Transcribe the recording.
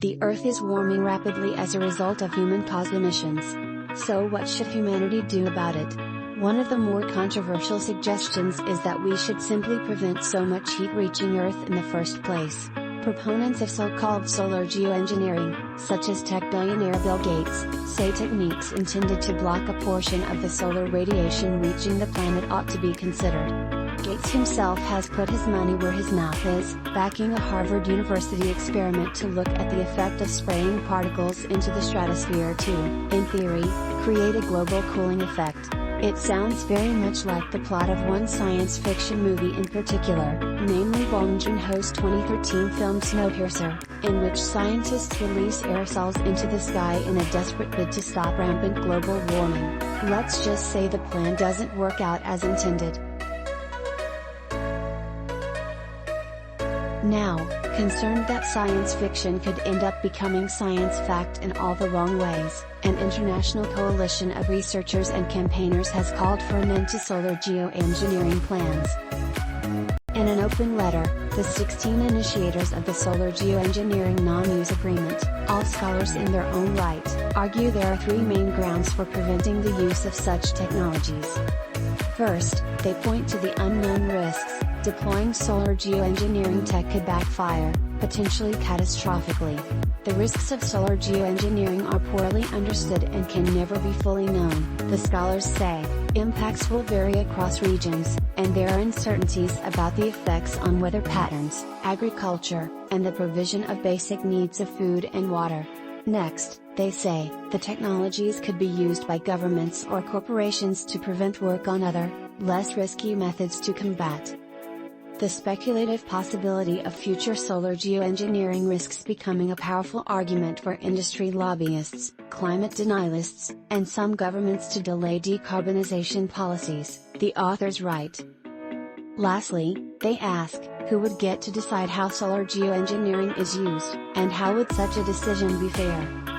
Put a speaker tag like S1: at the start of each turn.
S1: The Earth is warming rapidly as a result of human-caused emissions. So what should humanity do about it? One of the more controversial suggestions is that we should simply prevent so much heat reaching Earth in the first place. Proponents of so-called solar geoengineering, such as tech billionaire Bill Gates, say techniques intended to block a portion of the solar radiation reaching the planet ought to be considered. Gates himself has put his money where his mouth is, backing a Harvard University experiment to look at the effect of spraying particles into the stratosphere to, in theory, create a global cooling effect. It sounds very much like the plot of one science fiction movie in particular, namely Bong Joon-ho's 2013 film Snowpiercer, in which scientists release aerosols into the sky in a desperate bid to stop rampant global warming. Let's just say the plan doesn't work out as intended. Now, concerned that science fiction could end up becoming science fact in all the wrong ways, an international coalition of researchers and campaigners has called for an end to solar geoengineering plans. In an open letter, the 16 initiators of the Solar Geoengineering Non-Use Agreement, all scholars in their own right, argue there are three main grounds for preventing the use of such technologies. First, they point to the unknown risks. Deploying solar geoengineering tech could backfire, potentially catastrophically. The risks of solar geoengineering are poorly understood and can never be fully known, the scholars say. Impacts will vary across regions, and there are uncertainties about the effects on weather patterns, agriculture, and the provision of basic needs of food and water. Next, they say, the technologies could be used by governments or corporations to prevent work on other, less risky methods to combat. The speculative possibility of future solar geoengineering risks becoming a powerful argument for industry lobbyists, climate denialists, and some governments to delay decarbonization policies, the authors write. Lastly, they ask, who would get to decide how solar geoengineering is used, and how would such a decision be fair?